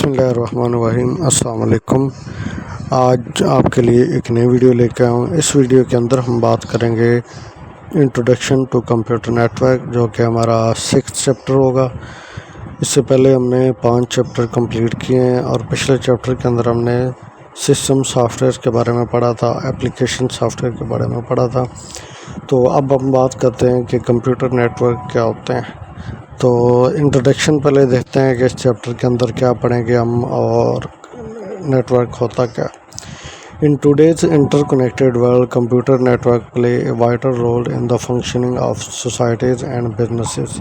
بسم اللہ الرحمن الرحیم۔ السلام علیکم۔ آج آپ کے لیے ایک نئی ویڈیو لے کے آؤں۔ اس ویڈیو کے اندر ہم بات کریں گے introduction to computer network, جو کہ ہمارا 6 چیپٹر ہوگا۔ اس سے پہلے ہم نے 5 چیپٹر کمپلیٹ کیے ہیں، اور پچھلے چیپٹر کے اندر ہم نے سسٹم سافٹ ویئر کے بارے میں پڑھا تھا، اپلیکیشن سافٹ ویئر کے بارے میں پڑھا تھا۔ تو اب ہم بات کرتے ہیں کہ کمپیوٹر نیٹ ورک کیا ہوتے ہیں۔ تو انٹروڈکشن پہلے دیکھتے ہیں کہ اس چیپٹر کے اندر کیا پڑھیں گے ہم، اور نیٹ ورک ہوتا کیا۔ In today's interconnected world, computer network play a vital role in the functioning of societies and businesses۔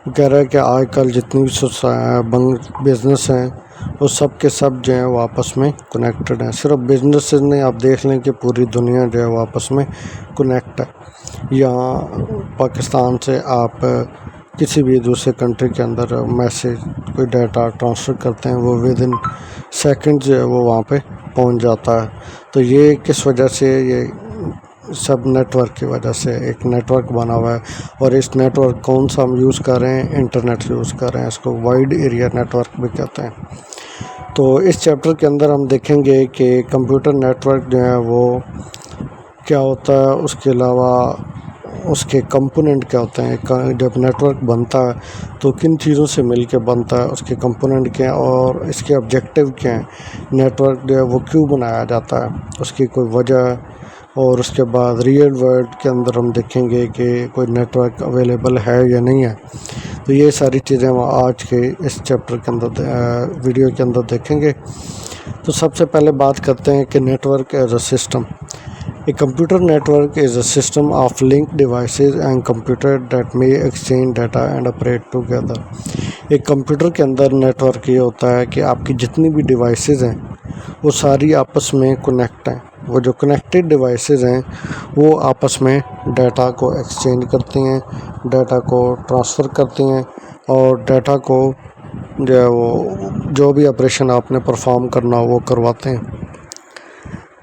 وہ کہہ رہا ہے کہ آج کل جتنی بھی بزنس ہیں وہ سب کے سب جو ہیں وہ آپس میں کنیکٹڈ ہیں۔ صرف بزنسز نہیں، آپ دیکھ لیں کہ پوری دنیا جو ہے وہ آپس میں کنیکٹ ہے۔ یہاں پاکستان سے آپ کسی بھی دوسرے کنٹری کے اندر میسیج، کوئی ڈیٹا ٹرانسفر کرتے ہیں، وہ ود ان سیکنڈ جو ہے وہ وہاں پہ پہنچ جاتا ہے۔ تو یہ کس وجہ سے؟ یہ سب نیٹ ورک کی وجہ سے ایک نیٹ ورک بنا ہوا ہے۔ اور اس نیٹ ورک کون سا ہم یوز کر رہے ہیں؟ انٹرنیٹ یوز کر رہے ہیں، اس کو وائڈ ایریا نیٹ ورک بھی کہتے ہیں۔ تو اس چیپٹر کے اندر ہم دیکھیں گے کہ کمپیوٹر نیٹ ورک جو ہے وہ کیا ہوتا ہے، اس کے علاوہ اس کے کمپوننٹ کیا ہوتے ہیں۔ جب نیٹ ورک بنتا ہے تو کن چیزوں سے مل کے بنتا ہے، اس کے کمپوننٹ کیا ہیں، اور اس کے آبجیکٹیو کیا ہیں۔ نیٹ ورک جو ہے وہ کیوں بنایا جاتا ہے، اس کی کوئی وجہ ہے۔ اور اس کے بعد ریئل ورلڈ کے اندر ہم دیکھیں گے کہ کوئی نیٹ ورک اویلیبل ہے یا نہیں ہے۔ تو یہ ساری چیزیں ہم آج کے اس چیپٹر کے اندر ویڈیو کے اندر دیکھیں گے۔ تو سب سے پہلے بات کرتے ہیں کہ network as a system. A computer network is a system of linked devices and computers that may exchange data and operate together۔ ایک کمپیوٹر کے اندر نیٹ ورک یہ ہوتا ہے کہ آپ کی جتنی بھی ڈیوائسز ہیں وہ ساری آپس میں کنیکٹ ہیں۔ وہ جو کنیکٹڈ ڈیوائسز ہیں وہ آپس میں ڈیٹا کو ایکسچینج کرتی ہیں، ڈیٹا کو ٹرانسفر کرتی ہیں، اور ڈیٹا کو جو ہے وہ جو بھی آپریشن آپ نے پرفارم کرنا وہ کرواتے ہیں۔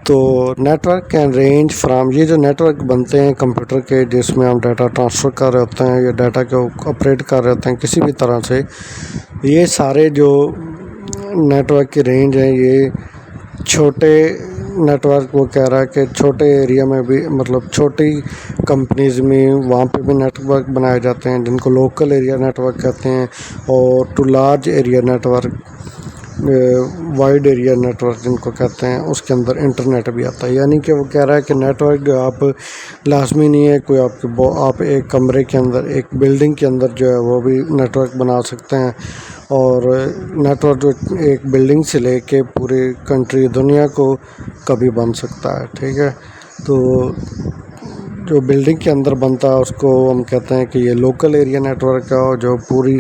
تو network can range from, یہ جو نیٹ ورک بنتے ہیں کمپیوٹر کے، جس میں ہم ڈیٹا ٹرانسفر کر رہے ہوتے ہیں یا ڈیٹا کو آپریٹ کر رہے ہوتے ہیں کسی بھی طرح سے، یہ سارے جو نیٹ ورک کی رینج ہیں، یہ چھوٹے نیٹ ورک، وہ کہہ رہا ہے کہ چھوٹے ایریا میں بھی، مطلب چھوٹی کمپنیز میں وہاں پہ بھی نیٹ ورک بنائے جاتے ہیں جن کو لوکل ایریا نیٹ ورک کہتے ہیں، اور to large area network, wide area network جن کو کہتے ہیں، اس کے اندر انٹرنیٹ بھی آتا ہے۔ یعنی کہ وہ کہہ رہا ہے کہ نیٹ ورک جو آپ لازمی نہیں ہے کوئی آپ ایک کمرے کے اندر، ایک بلڈنگ کے اندر جو ہے وہ بھی نیٹ ورک بنا سکتے ہیں، اور نیٹ ورک جو ایک بلڈنگ سے لے کے پوری کنٹری دنیا کو کبھی بن سکتا ہے، ٹھیک ہے۔ تو جو بلڈنگ کے اندر بنتا ہے اس کو ہم کہتے ہیں کہ یہ لوکل ایریا نیٹ ورک ہے، اور جو پوری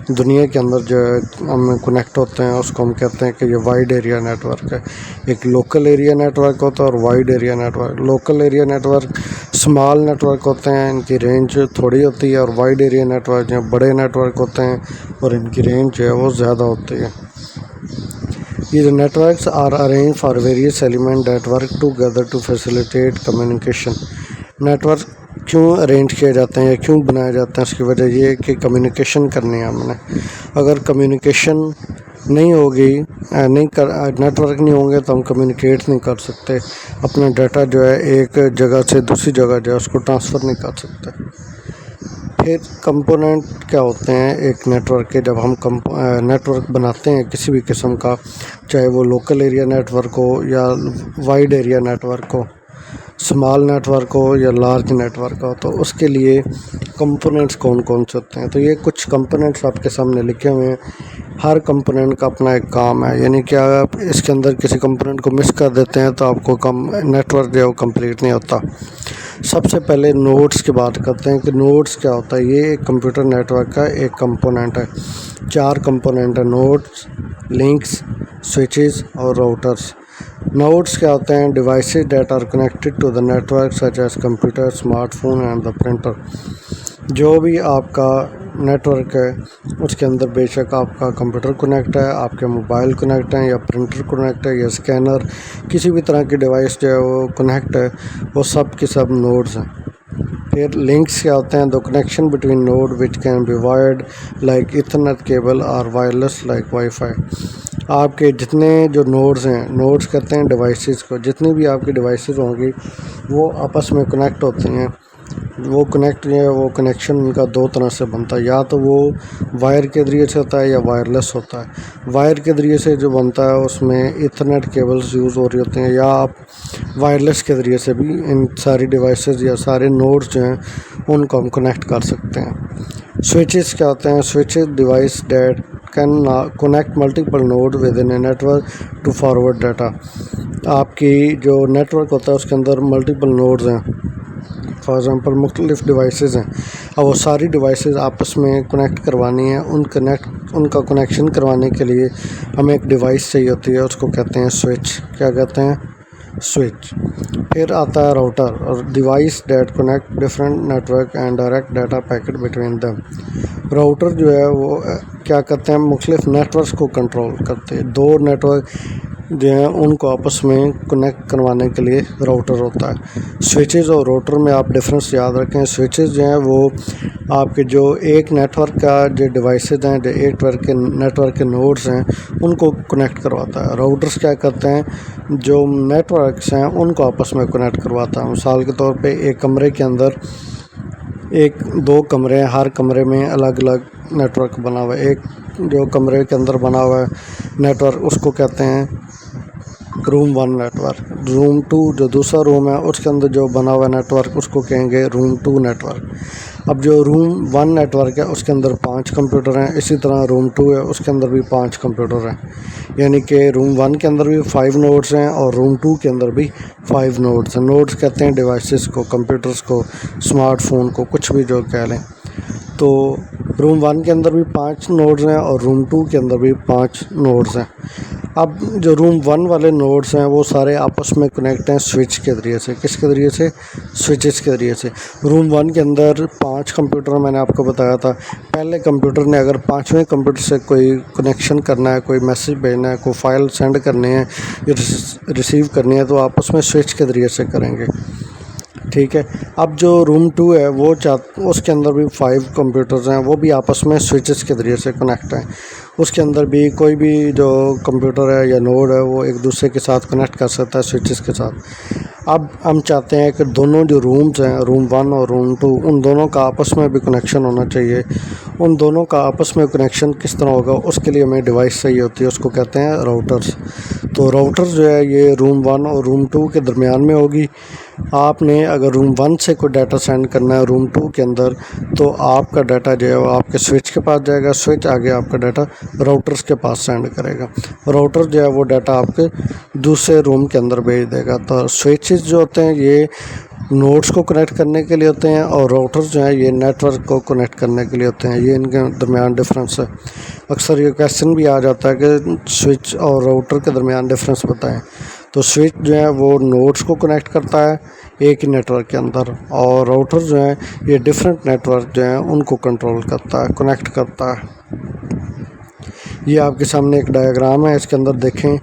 دنیا کے اندر جو ہے ہم کنیکٹ ہوتے ہیں اس کو ہم کہتے ہیں کہ یہ وائڈ ایریا نیٹ ورک ہے۔ ایک لوکل ایریا نیٹ ورک ہوتا ہے اور wide area network. Local area network small network ہوتے ہیں، ان کی رینج تھوڑی ہوتی ہے، اور وائڈ ایریا نیٹ ورک جو بڑے نیٹ ورک ہوتے ہیں اور ان کی رینج جو ہے وہ زیادہ ہوتی ہے۔ یہ networks are arrange for various element that work together to facilitate communication. Network کیوں ارینج کیے جاتے ہیں یا کیوں بنائے جاتے ہیں؟ اس کی وجہ یہ ہے کہ کمیونیکیشن کرنی ہے ہم نے۔ اگر کمیونیکیشن نہیں ہوگی، نیٹ ورک نہیں ہوں گے تو ہم کمیونیکیٹ نہیں کر سکتے، اپنا ڈیٹا جو ہے ایک جگہ سے دوسری جگہ جو ہے اس کو ٹرانسفر نہیں کر سکتے۔ پھر کمپوننٹ کیا ہوتے ہیں ایک نیٹ ورک کے؟ جب ہم نیٹ ورک بناتے ہیں کسی بھی قسم کا، چاہے وہ لوکل ایریا نیٹ ورک ہو یا وائڈ ایریا نیٹ ورک ہو، اسمال نیٹ ورک ہو یا لارج نیٹ ورک ہو، تو اس کے لیے کمپوننٹس کون کون سے ہوتے ہیں؟ تو یہ کچھ کمپوننٹس آپ کے سامنے لکھے ہوئے ہیں۔ ہر کمپوننٹ کا اپنا ایک کام ہے، یعنی کہ اگر آپ اس کے اندر کسی کمپوننٹ کو مس کر دیتے ہیں تو آپ کو نیٹ ورک جو ہے وہ کمپلیٹ نہیں ہوتا۔ سب سے پہلے نوڈس کی بات کرتے ہیں کہ نوڈس کیا ہوتا ہے۔ یہ ایک کمپیوٹر نیٹ ورک کا ایک کمپوننٹ ہے۔ 4 کمپوننٹ ہیں: نوڈس، لنکس، سوئچز اور راؤٹرس۔ نوڈس کیا ہوتے ہیں؟ Devices that are connected to the network such as computer, smartphone and the printer. جو بھی آپ کا نیٹ ورک ہے اس کے اندر بے شک آپ کا کمپیوٹر کنیکٹ ہے، آپ کے موبائل کنیکٹ ہیں، یا پرنٹر کنیکٹ ہے، یا اسکینر، کسی بھی طرح کی ڈیوائس جو ہے وہ کنیکٹ ہے، وہ سب کی سب نوڈز ہیں۔ پھر لنکس کیا ہوتے ہیں؟ the connection between node which can be wired like ethernet cable or wireless like Wi-Fi. آپ کے جتنے جو نوڈز ہیں، نوڈز کرتے ہیں ڈیوائسز کو، جتنی بھی آپ کی ڈیوائسز ہوں گی وہ آپس میں کنیکٹ ہوتی ہیں. وہ کنیکٹ جو ہے وہ کنیکشن ان کا دو طرح سے بنتا ہے، یا تو وہ وائر کے ذریعے سے ہوتا ہے یا وائرلیس ہوتا ہے. وائر کے ذریعے سے جو بنتا ہے اس میں ایتھرنیٹ کیبلز یوز ہو رہی ہوتی ہیں، یا آپ وائرلیس کے ذریعے سے بھی ان ساری ڈیوائسز یا سارے نوڈز جو ہیں ان کو ہم کنیکٹ کر سکتے ہیں. سوئچز کیا ہوتے ہیں؟ Switches device that can connect multiple node with in a network to forward data. آپ کی جو نیٹورک ہوتا ہے اس کے اندر ملٹیپل نوڈز ہیں، فار ایگزامپل مختلف ڈیوائسز ہیں. اب وہ ساری ڈیوائسز آپس میں کنیکٹ کروانی ہیں. ان کا کنیکشن کروانے کے لیے ہمیں ایک ڈیوائس چاہیے ہوتی ہے، اس کو کہتے ہیں سوئچ. کیا کہتے ہیں؟ سوئچ. پھر آتا ہے راؤٹر، اور device that connect different network and direct data packet between them. Router جو ہے وہ کیا کرتے ہیں؟ مختلف نیٹورکس کو کنٹرول کرتے ہیں. دو نیٹورک جو ہیں ان کو آپس میں کنیکٹ کروانے کے لیے راؤٹر ہوتا ہے. سوئچز اور راؤٹر میں آپ ڈفرینس یاد رکھیں. سوئچز جو ہیں وہ آپ کے جو ایک نیٹ ورک کا جو ڈیوائسز ہیں، جو ایک نیٹ ورک کے نوڈز ہیں ان کو کنیکٹ کرواتا ہے. راؤٹرز کیا کرتے ہیں؟ جو نیٹ ورکس ہیں ان کو آپس میں کنیکٹ کرواتا ہے. مثال کے طور پہ ایک کمرے کے اندر دو کمرے ہیں، ہر کمرے میں الگ الگ نیٹ ورک بنا ہوا ہے. ایک جو کمرے کے اندر بنا ہوا ہے نیٹ ورک اس کو کہتے ہیں روم 1 نیٹ ورک. روم 2 جو دوسرا روم ہے اس کے اندر جو بنا ہوا نیٹ ورک اس کو کہیں گے روم 2 نیٹ ورک. اب جو روم 1 نیٹ ورک ہے اس کے اندر 5 کمپیوٹر ہیں، اسی طرح روم 2 ہے اس کے اندر بھی 5 کمپیوٹر ہیں. یعنی کہ روم 1 کے اندر بھی 5 نوڈز ہیں اور روم 2 کے اندر بھی 5 نوڈز ہیں. نوڈز کہتے ہیں ڈیوائسز کو، کمپیوٹرز کو، اسمارٹ فون کو، کچھ بھی جو کہہ لیں. تو روم 1 کے اندر بھی 5 نوڈز ہیں اور روم 2 کے اندر بھی 5 نوڈز ہیں. اب جو روم 1 والے نوڈز ہیں وہ سارے آپس میں کنیکٹ ہیں سوئچ کے ذریعے سے. کس کے ذریعے سے؟ سوئچز کے ذریعے سے. روم 1 کے اندر 5 کمپیوٹر میں نے آپ کو بتایا تھا. پہلے کمپیوٹر نے اگر 5ویں کمپیوٹر سے کوئی کنیکشن کرنا ہے، کوئی میسیج بھیجنا ہے، کوئی فائل سینڈ کرنی ہے یا ریسیو کرنی ہے تو آپس میں سوئچ کے ذریعے سے کریں گے. ٹھیک ہے. اب جو روم 2 ہے وہ اس کے اندر بھی 5 کمپیوٹرز ہیں، وہ بھی آپس میں سوئچز کے ذریعے سے کنیکٹ ہیں. اس کے اندر بھی کوئی بھی جو کمپیوٹر ہے یا نوڈ ہے وہ ایک دوسرے کے ساتھ کنیکٹ کر سکتا ہے سوئچز کے ساتھ. اب ہم چاہتے ہیں کہ دونوں جو رومز ہیں، روم 1 اور روم 2، ان دونوں کا آپس میں بھی کنیکشن ہونا چاہیے. ان دونوں کا آپس میں کنیکشن کس طرح ہوگا؟ اس کے لیے ہمیں ڈیوائس چاہیے ہوتی ہے، اس کو کہتے ہیں راؤٹرز. تو راؤٹر جو ہے یہ روم 1 اور روم 2 کے درمیان میں ہوگی. آپ نے اگر روم 1 سے کوئی ڈیٹا سینڈ کرنا ہے روم 2 کے اندر تو آپ کا ڈیٹا جو ہے وہ آپ کے سوئچ کے پاس جائے گا. سوئچ آگے آپ کا ڈیٹا راؤٹرز کے پاس سینڈ کرے گا. راؤٹر جو ہے وہ ڈیٹا آپ کے دوسرے روم کے اندر بھیج دے گا. تو سوئچز جو ہوتے ہیں یہ نوڈز کو کنیکٹ کرنے کے لیے ہوتے ہیں اور راؤٹرز جو ہیں یہ نیٹ ورک کو کنیکٹ کرنے کے لیے ہوتے ہیں. یہ ان کے درمیان ڈفرینس ہے. اکثر یہ کویسچن بھی آ جاتا ہے کہ سوئچ اور راؤٹر کے درمیان ڈفرینس بتائیں. تو سوئچ جو ہے وہ نوڈز کو کنیکٹ کرتا ہے ایک ہی نیٹ ورک کے اندر، اور راؤٹر جو ہیں یہ ڈفرینٹ نیٹ ورک جو ہیں ان کو کنٹرول کرتا ہے، کنیکٹ کرتا ہے. یہ آپ کے سامنے ایک ڈائیگرام ہے، اس کے اندر دیکھیں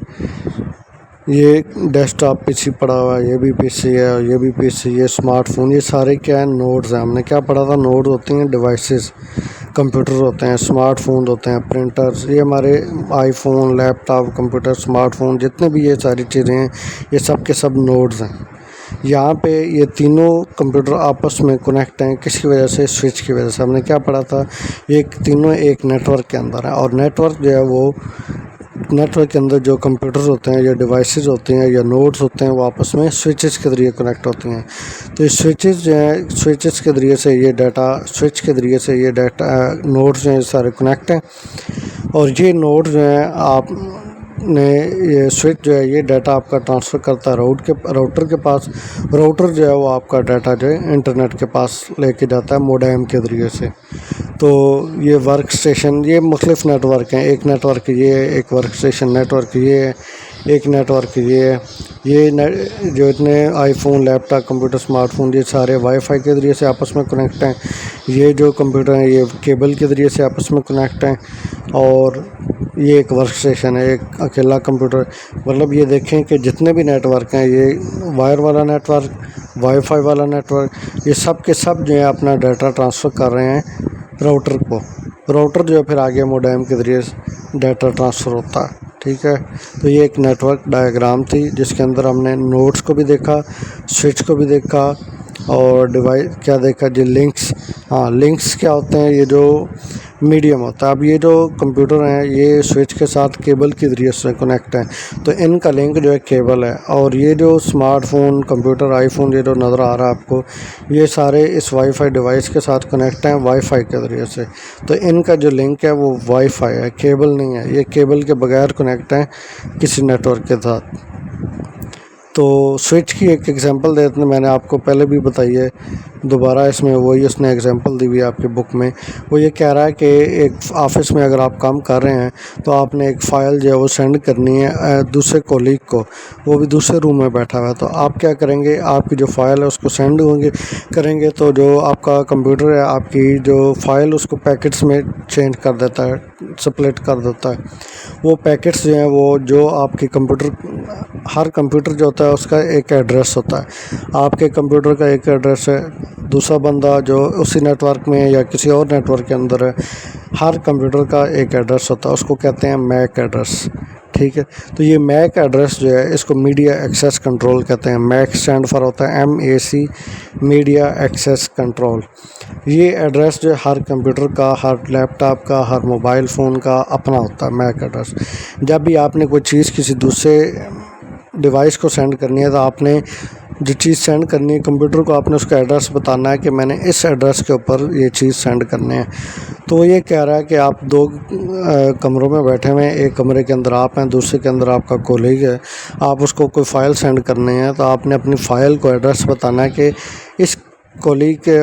یہ ڈیسک ٹاپ پی سی پڑا ہوا ہے، یہ بھی پی سی ہے، یہ بھی پی سی، یہ اسمارٹ فون، یہ سارے کیا ہیں؟ نوڈز ہیں. ہم نے کیا پڑھا تھا؟ نوڈ ہوتی ہیں ڈیوائسز، کمپیوٹر ہوتے ہیں، اسمارٹ فون ہوتے ہیں، پرنٹرز. یہ ہمارے آئی فون، لیپ ٹاپ، کمپیوٹر، اسمارٹ فون، جتنے بھی یہ ساری چیزیں ہیں یہ سب کے سب نوڈز ہیں. یہاں پہ یہ تینوں کمپیوٹر آپس میں کنیکٹ ہیں، کس کی وجہ سے؟ سوئچ کی وجہ سے. ہم نے کیا پڑھا تھا؟ یہ تینوں ایک نیٹ ورک کے اندر ہیں، اور نیٹ ورک جو ہے وہ نیٹ ورک کے اندر جو کمپیوٹرز ہوتے ہیں یا ڈیوائسز ہوتے ہیں یا نوڈز ہوتے ہیں وہ آپس میں سوئچز کے ذریعے کنیکٹ ہوتے ہیں. تو یہ سوئچز جو ہیں سوئچز کے ذریعے سے یہ ڈیٹا، سوئچ کے ذریعے سے یہ ڈیٹا نوڈز جو ہیں سارے کنیکٹ ہیں. اور یہ نوڈ جو ہیں آپ نے یہ سوئچ جو ہے یہ ڈیٹا آپ کا ٹرانسفر کرتا ہے راؤٹر کے پاس. راؤٹر جو ہے وہ آپ کا ڈیٹا جو ہے انٹرنیٹ کے پاس لے کے جاتا ہے موڈیم کے ذریعے سے. تو یہ ورک اسٹیشن، یہ مختلف نیٹ ورک ہیں. ایک نیٹ ورک یہ ہے، ایک ورک اسٹیشن نیٹ ورک یہ ہے، ایک نیٹ ورک یہ ہے. یہ جو اتنے آئی فون، لیپ ٹاپ، کمپیوٹر، اسمارٹ فون یہ سارے وائی فائی کے ذریعے سے آپس میں کنیکٹ ہیں. یہ جو کمپیوٹر ہیں یہ کیبل کے ذریعے سے آپس میں کنیکٹ ہیں. اور یہ ایک ورک اسٹیشن ہے، ایک اکیلا کمپیوٹر. مطلب یہ دیکھیں کہ جتنے بھی نیٹ ورک ہیں یہ وائر والا نیٹ ورک، وائی فائی والا نیٹ ورک، یہ سب کے سب جو ہے اپنا ڈیٹا ٹرانسفر کر رہے ہیں راؤٹر کو. راؤٹر جو ہے پھر آگے موڈیم کے ذریعے ڈیٹا ٹرانسفر ہوتا ہے. ٹھیک ہے، تو یہ ایک نیٹ ورک ڈائیگرام تھی جس کے اندر ہم نے نوڈس کو بھی دیکھا، سوئچ کو بھی دیکھا، اور ڈیوائس کیا دیکھا جی، لنکس. لنکس کیا ہوتے ہیں؟ یہ جو میڈیم ہوتا ہے. اب یہ جو کمپیوٹر ہیں یہ سوئچ کے ساتھ کیبل کے ذریعے سے کنیکٹ ہیں، تو ان کا لنک جو ہے کیبل ہے. اور یہ جو اسمارٹ فون، کمپیوٹر، آئی فون یہ جو نظر آ رہا ہے آپ کو، یہ سارے اس وائی فائی ڈیوائس کے ساتھ کنیکٹ ہیں وائی فائی کے ذریعے سے. تو ان کا جو لنک ہے وہ وائی فائی ہے، کیبل نہیں ہے. یہ کیبل کے بغیر کنیکٹ ہیں کسی نیٹ ورک کے ساتھ. تو سوئچ کی ایک ایگزامپل دیتے ہیں، میں نے آپ کو پہلے بھی بتائی ہے، دوبارہ اس میں وہی اس نے ایگزامپل دی ہوئی ہے آپ کے بک میں. وہ یہ کہہ رہا ہے کہ ایک آفس میں اگر آپ کام کر رہے ہیں تو آپ نے ایک فائل جو ہے وہ سینڈ کرنی ہے دوسرے کولیگ کو، وہ بھی دوسرے روم میں بیٹھا ہوا ہے. تو آپ کیا کریں گے؟ آپ کی جو فائل ہے اس کو سینڈ کریں گے، تو جو آپ کا کمپیوٹر ہے آپ کی جو فائل اس کو پیکٹس میں چینج کر دیتا ہے، سپلٹ کر دیتا ہے. وہ پیکٹس جو ہیں وہ جو آپ کے ہر کمپیوٹر جو ہوتا ہے اس کا ایک ایڈریس ہوتا ہے. آپ کے کمپیوٹر کا ایک ایڈریس ہے، دوسرا بندہ جو اسی نیٹ ورک میں ہے یا کسی اور نیٹ ورک کے اندر ہے، ہر کمپیوٹر کا ایک ایڈریس ہوتا ہے، اس کو کہتے ہیں میک ایڈریس. ٹھیک ہے، تو یہ میک ایڈریس جو ہے اس کو میڈیا ایکسیس کنٹرول کہتے ہیں. میک اسٹینڈ فار ہوتا ہے MAC، میڈیا ایکسیس کنٹرول. یہ ایڈریس جو ہے ہر کمپیوٹر کا، ہر لیپ ٹاپ کا، ہر موبائل فون کا اپنا ہوتا ہے میک ایڈریس. جب بھی آپ نے کوئی چیز کسی دوسرے ڈیوائس کو سینڈ کرنی ہے تو آپ نے جو چیز سینڈ کرنی ہے کمپیوٹر کو، آپ نے اس کا ایڈریس بتانا ہے کہ میں نے اس ایڈریس کے اوپر یہ چیز سینڈ کرنی ہے. تو وہ یہ کہہ رہا ہے کہ آپ دو کمروں میں بیٹھے ہوئے ہیں، ایک کمرے کے اندر آپ ہیں، دوسرے کے اندر آپ کا کولیگ ہے. آپ اس کو کوئی فائل سینڈ کرنی ہے تو آپ نے اپنی فائل کو ایڈریس بتانا ہے کہ اس کولیگ کے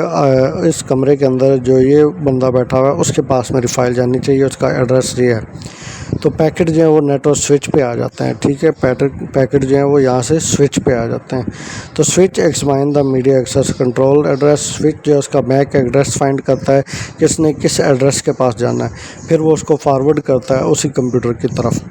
اس کمرے کے اندر جو یہ بندہ بیٹھا ہوا ہے اس کے پاس میری فائل جانی چاہیے، اس کا ایڈریس یہ ہے. تو پیکٹ جو ہیں وہ نیٹ ورک سوئچ پہ آ جاتے ہیں. ٹھیک ہے، پیکٹ جو ہیں وہ یہاں سے سوئچ پہ آ جاتے ہیں. تو switch examine the media access control address. Switch جو ہے اس کا میک ایڈریس فائنڈ کرتا ہے کس نے کس ایڈریس کے پاس جانا ہے، پھر وہ اس کو فارورڈ کرتا ہے اسی کمپیوٹر کی طرف.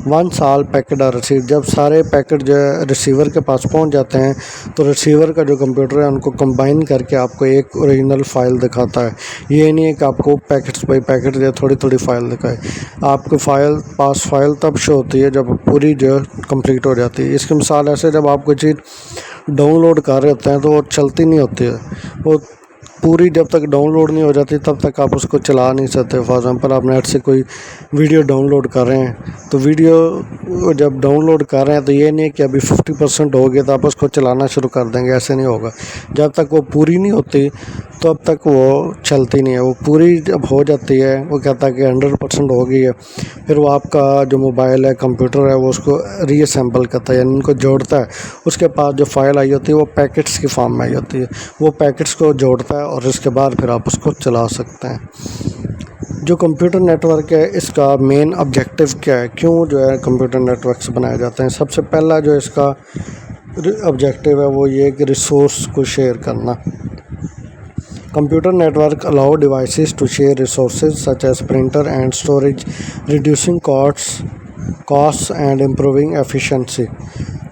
Once all packet are receive, جب سارے پیکٹ جو ہے ریسیور کے پاس پہنچ جاتے ہیں تو ریسیور کا جو کمپیوٹر ہے ان کو کمبائن کر کے آپ کو ایک اوریجنل فائل دکھاتا ہے. یہ نہیں ہے کہ آپ کو پیکٹس بائی پیکٹ جو تھوڑی تھوڑی فائل دکھائے. آپ کو فائل تب شو ہوتی ہے جب پوری جو ہے کمپلیٹ ہو جاتی ہے. اس کی مثال ایسے جب آپ کوئی چیز ڈاؤن لوڈ کر رہے ہوتے ہیں تو وہ چلتی نہیں ہوتی ہے، وہ پوری جب تک ڈاؤن لوڈ نہیں ہو جاتی تب تک آپ اس کو چلا نہیں سکتے. فار ایگزامپل آپ نیٹ سے کوئی ویڈیو ڈاؤن لوڈ کر رہے ہیں تو ویڈیو جب ڈاؤن لوڈ کر رہے ہیں تو یہ نہیں ہے کہ ابھی 50% ہو گیا تو آپ اس کو چلانا شروع کر دیں گے، ایسے نہیں ہوگا. جب تک وہ پوری نہیں ہوتی تب تک وہ چلتی نہیں ہے. وہ پوری جب ہو جاتی ہے وہ کہتا ہے کہ 100% ہو گئی ہے، پھر وہ آپ کا جو موبائل ہے، کمپیوٹر ہے، وہ اس کو ری اسمبل کرتا ہے، یعنی ان کو جوڑتا ہے. اس کے پاس جو فائل آئی ہوتی ہے وہ پیکٹس کی فارم میں آئی ہوتی ہے، وہ پیکٹس کو جوڑتا ہے اور اس کے بعد پھر آپ اس کو چلا سکتے ہیں. جو کمپیوٹر نیٹ ورک ہے اس کا مین آبجیکٹیو کیا ہے؟ کیوں جو ہے کمپیوٹر نیٹ ورکس بنائے جاتے ہیں؟ سب سے پہلا جو اس کا آبجیکٹیو ہے وہ یہ کہ ریسورس کو شیئر کرنا. Computer network allow devices to share resources such as printer and storage, reducing costs and improving efficiency.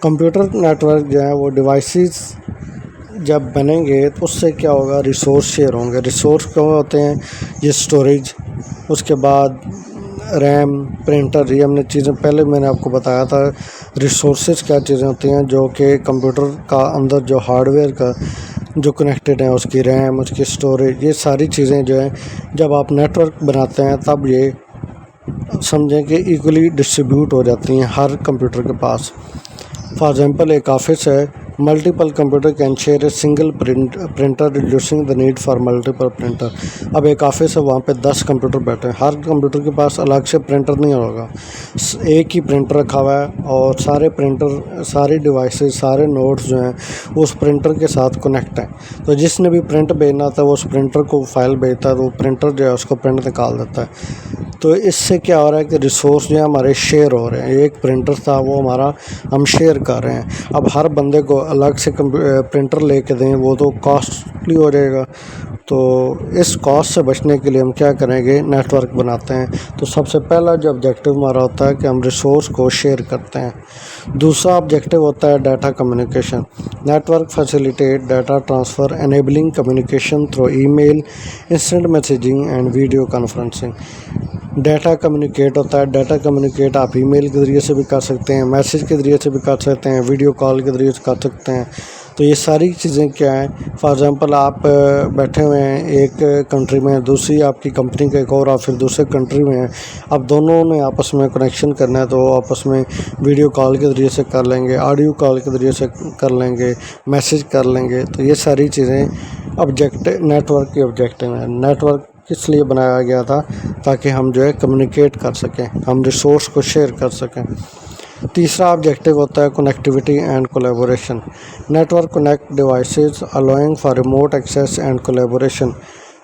Computer network جو ہے وہ ڈیوائسز جب بنیں گے تو اس سے کیا ہوگا؟ ریسورس شیئر ہوں گے. ریسورس کیا ہوتے ہیں؟ یہ اسٹوریج، اس کے بعد ریم، پرنٹر. یہ ہم نے چیزیں پہلے میں نے آپ کو بتایا تھا. ریسورسز کیا چیزیں ہوتی ہیں جو کہ کمپیوٹر کا اندر جو ہارڈ ویئر کا جو کنیکٹڈ ہیں، اس کی ریم، اس کی اسٹوریج، یہ ساری چیزیں جو ہیں جب آپ نیٹ ورک بناتے ہیں تب یہ سمجھیں کہ ایکولی ڈسٹریبیوٹ ہو جاتی ہیں ہر کمپیوٹر کے پاس. فار ایگزامپل ایک آفس ہے، multiple computer can share a single printer reducing the need for multiple printer. اب ایک آفس ہے، وہاں پہ 10 کمپیوٹر بیٹھے ہیں، ہر کمپیوٹر کے پاس الگ سے پرنٹر نہیں ہوگا، ایک ہی پرنٹر رکھا ہوا ہے اور سارے پرنٹر، ساری ڈیوائسز، سارے نوڈز جو ہیں وہ اس پرنٹر کے ساتھ کنیکٹ ہیں. تو جس نے بھی پرنٹ بھیجنا تھا وہ اس پرنٹر کو فائل بھیجتا ہے، تو وہ پرنٹر جو ہے اس کو پرنٹ نکال دیتا ہے. تو اس سے کیا ہو رہا ہے کہ ریسورس جو ہے ہمارے شیئر ہو رہے ہیں. ایک پرنٹر تھا وہ ہمارا ہم شیئر کر رہے ہیں. اب ہر بندے کو الگ سے پرنٹر لے کے دیں وہ تو کاسٹلی ہو جائے گا. تو اس کاسٹ سے بچنے کے لیے ہم کیا کریں گے، نیٹ ورک بناتے ہیں. تو سب سے پہلا جو آبجیکٹیو ہمارا ہوتا ہے کہ ہم ریسورس کو شیئر کرتے ہیں. دوسرا آبجیکٹیو ہوتا ہے data communication. Network facilitate data transfer enabling communication through email, instant messaging and video conferencing. Data communicate ہوتا ہے، ڈیٹا کمیونیکیٹ آپ ای میل کے ذریعے سے بھی کر سکتے ہیں، میسیج کے ذریعے سے بھی کر سکتے ہیں، ویڈیو کال کے ذریعے سے کر سکتے ہیں. تو یہ ساری چیزیں کیا ہیں، فار ایگزامپل آپ بیٹھے ہوئے ہیں ایک کنٹری میں، دوسری آپ کی کمپنی کا ایک اور آپ پھر دوسرے کنٹری میں ہیں، اب دونوں نے آپس میں کنیکشن کرنا ہے تو آپس میں ویڈیو کال کے ذریعے سے کر لیں گے، آڈیو کال کے ذریعے سے کر لیں گے، میسیج کر لیں گے. تو یہ ساری چیزیں نیٹ ورک کے آبجیکٹیو ہیں. نیٹ ورک کس لیے بنایا گیا تھا؟ تاکہ ہم جو ہے کمیونیکیٹ کر سکیں، ہم ریسورس کو شیئر کر سکیں. تیسرا آبجیکٹیو ہوتا ہے connectivity and collaboration. Network connect devices allowing for remote access and collaboration,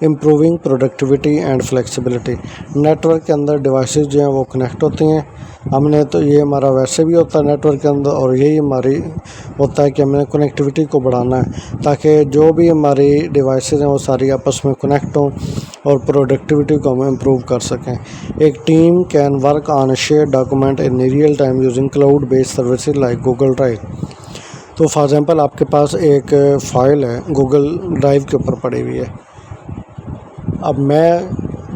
improving productivity and flexibility. Network کے اندر ڈیوائسز جو ہیں وہ کنیکٹ ہوتی ہیں. ہم نے تو یہ ہمارا ویسے بھی ہوتا ہے نیٹ ورک کے اندر، اور یہی ہماری ہوتا ہے کہ ہم نے کنیکٹیوٹی کو بڑھانا ہے تاکہ جو بھی ہماری ڈیوائسز ہیں وہ ساری آپس میں کنیکٹ ہوں اور پروڈکٹیوٹی کو ہم امپروو کر سکیں. ایک team can work on a share document in real time using cloud based services like Google drive. تو فار ایگزامپل آپ کے پاس ایک فائل ہے گوگل ڈرائیو کے اوپر پڑی ہوئی ہے. اب میں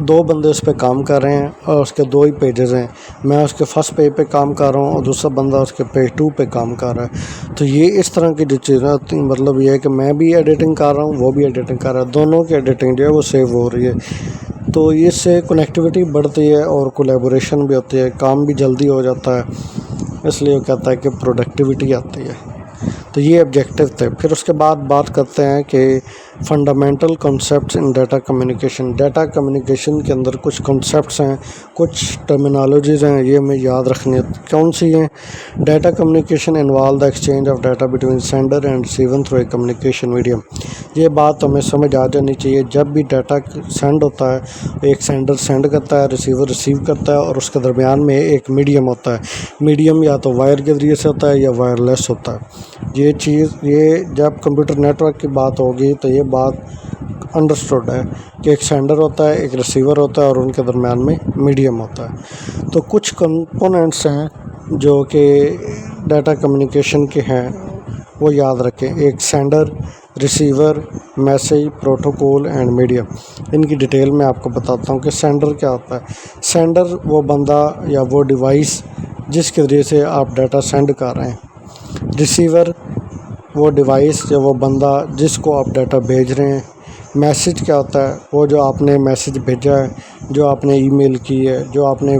دو بندے اس پہ کام کر رہے ہیں اور اس کے دو ہی پیجز ہیں. میں اس کے فرسٹ پیج پہ کام کر رہا ہوں اور دوسرا بندہ اس کے پیج 2 پہ کام کر رہا ہے. تو یہ اس طرح کی جو چیزیں ہوتی ہیں، مطلب یہ ہے کہ میں بھی ایڈیٹنگ کر رہا ہوں، وہ بھی ایڈیٹنگ کر رہا ہے، دونوں کی ایڈیٹنگ جو ہے وہ سیو ہو رہی ہے. تو اس سے کنیکٹیوٹی بڑھتی ہے اور کولیبوریشن بھی ہوتی ہے، کام بھی جلدی ہو جاتا ہے. اس لیے وہ کہتا ہے کہ پروڈکٹیوٹی آتی ہے. تو یہ آبجیکٹیو تھے. پھر اس کے بعد بات کرتے ہیں کہ فنڈامنٹل کنسیپٹس ان ڈیٹا کمیونیکیشن. ڈیٹا کمیونیکیشن کے اندر کچھ کنسیپٹس ہیں، کچھ ٹرمینالوجیز ہیں، یہ ہمیں یاد رکھنی ہے. کون سی ہیں؟ Data communication involve the exchange of data between sender and receiver through a communication medium. یہ بات ہمیں سمجھ آ جانی چاہیے. جب بھی ڈیٹا سینڈ ہوتا ہے، ایک سینڈر سینڈ کرتا ہے، ریسیور ریسیو کرتا ہے، اور اس کے درمیان میں ایک میڈیم ہوتا ہے. میڈیم یا تو وائر کے ذریعے سے ہوتا ہے یا وائرلیس ہوتا ہے. یہ جب کمپیوٹر نیٹ ورک کی بات ہوگی تو یہ بات انڈرسٹوڈ ہے کہ ایک سینڈر ہوتا ہے، ایک ریسیور ہوتا ہے، اور ان کے درمیان میں میڈیم ہوتا ہے. تو کچھ کمپوننٹس ہیں جو کہ ڈیٹا کمیونیکیشن کے ہیں، وہ یاد رکھیں. ایک sender, receiver, message, protocol and medium. ان کی ڈیٹیل میں آپ کو بتاتا ہوں کہ سینڈر کیا ہوتا ہے. سینڈر وہ بندہ یا وہ ڈیوائس جس کے ذریعے سے آپ ڈیٹا سینڈ کر رہے ہیں. ریسیور وہ ڈیوائس یا وہ بندہ جس کو آپ ڈیٹا بھیج رہے ہیں. میسیج کیا ہوتا ہے؟ وہ جو آپ نے میسیج بھیجا ہے، جو آپ نے ای میل کی ہے، جو آپ نے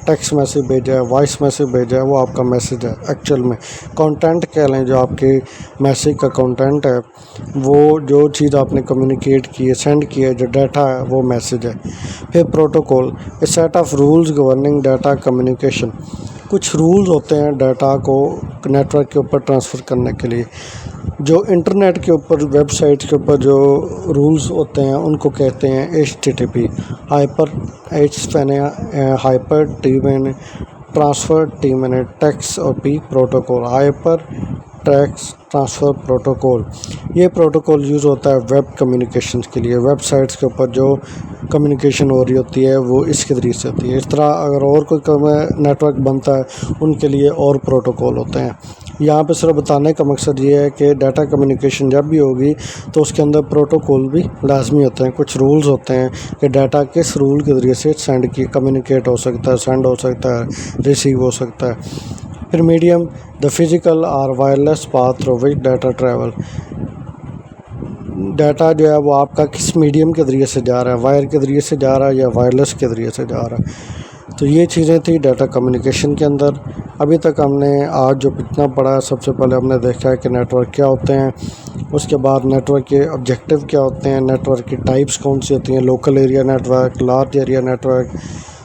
ٹیکسٹ میسیج بھیجا ہے، وائس میسیج بھیجا ہے، وہ آپ کا میسیج ہے. ایکچوئل میں کانٹینٹ کہہ لیں، جو آپ کے میسیج کا کانٹینٹ ہے، وہ جو چیز آپ نے کمیونیکیٹ کی ہے، سینڈ کی ہے، جو ڈیٹا ہے، وہ میسیج ہے. پھر protocol, a set of rules governing data communication. کچھ رولز ہوتے ہیں ڈیٹا کو نیٹ ورک کے اوپر ٹرانسفر کرنے کے لیے. جو انٹرنیٹ کے اوپر، ویب سائٹ کے اوپر جو رولز ہوتے ہیں ان کو کہتے ہیں HTTP، ہائپر ٹی مین ٹرانسفر، ٹی مین ٹیکسٹ، اور P protocol, hyper text transfer protocol. یہ پروٹوکول یوز ہوتا ہے ویب کمیونیکیشن کے لیے. ویب سائٹس کے اوپر جو کمیونیکیشن ہو رہی ہوتی ہے وہ اس کے ذریعے سے ہوتی ہے. اس طرح اگر اور کوئی نیٹ ورک بنتا ہے ان کے لیے اور پروٹوکول ہوتے ہیں. یہاں پہ صرف بتانے کا مقصد یہ ہے کہ ڈیٹا کمیونیکیشن جب بھی ہوگی تو اس کے اندر پروٹوکول بھی لازمی ہوتے ہیں. کچھ رولز ہوتے ہیں کہ ڈیٹا کس رول کے ذریعے سے سینڈ کی کمیونیکیٹ ہو سکتا ہے، سینڈ ہو سکتا ہے، ریسیو ہو سکتا ہے. پھر میڈیم، دا فزیکل اور wireless path through which data travel. Data جو ہے وہ آپ کا کس میڈیم کے ذریعے سے جا رہا ہے، وائر کے ذریعے سے جا رہا ہے یا وائرلیس کے ذریعے سے جا رہا ہے. تو یہ چیزیں تھیں ڈیٹا کمیونیکیشن کے اندر. ابھی تک ہم نے آج جو اتنا پڑھا ہے، سب سے پہلے ہم نے دیکھا ہے کہ نیٹ ورک کیا ہوتے ہیں، اس کے بعد نیٹ ورک کے آبجیکٹیو کیا ہوتے ہیں، نیٹ ورک کی ٹائپس کون سی ہوتی ہیں، local area network, large area network,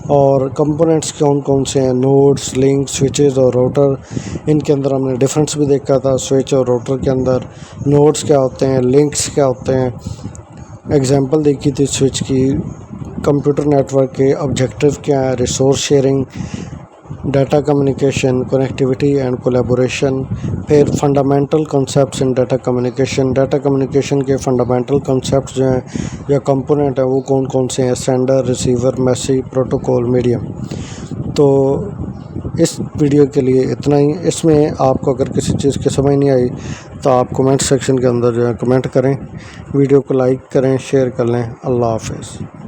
اور کمپوننٹس کون سے ہیں، نوڈس، لنک، سوئچز اور روٹر. ان کے اندر ہم نے ڈفرینس بھی دیکھا تھا سوئچ اور روٹر کے اندر. نوڈس کیا ہوتے ہیں، لنکس کیا ہوتے ہیں، ایگزامپل دیکھی تھی سوئچ کی. کمپیوٹر نیٹ ورک کے آبجیکٹیو کیا ہے، resource sharing, data communication, connectivity and collaboration. پھر فنڈامنٹل کنسیپٹس ان ڈیٹا کمیونیکیشن۔ ڈیٹا کمیونیکیشن کے فنڈامنٹل کنسیپٹس جو ہیں یا کمپوننٹ ہیں وہ کون کون سے ہیں؟ Sender, receiver, message, protocol, medium. تو اس ویڈیو کے لیے اتنا ہی۔ اس میں آپ کو اگر کسی چیز کی سمجھ نہیں آئی تو آپ کمنٹ سیکشن کے اندر جو ہے کمنٹ کریں، ویڈیو کو لائک کریں، شیئر کر لیں۔ اللہ حافظ۔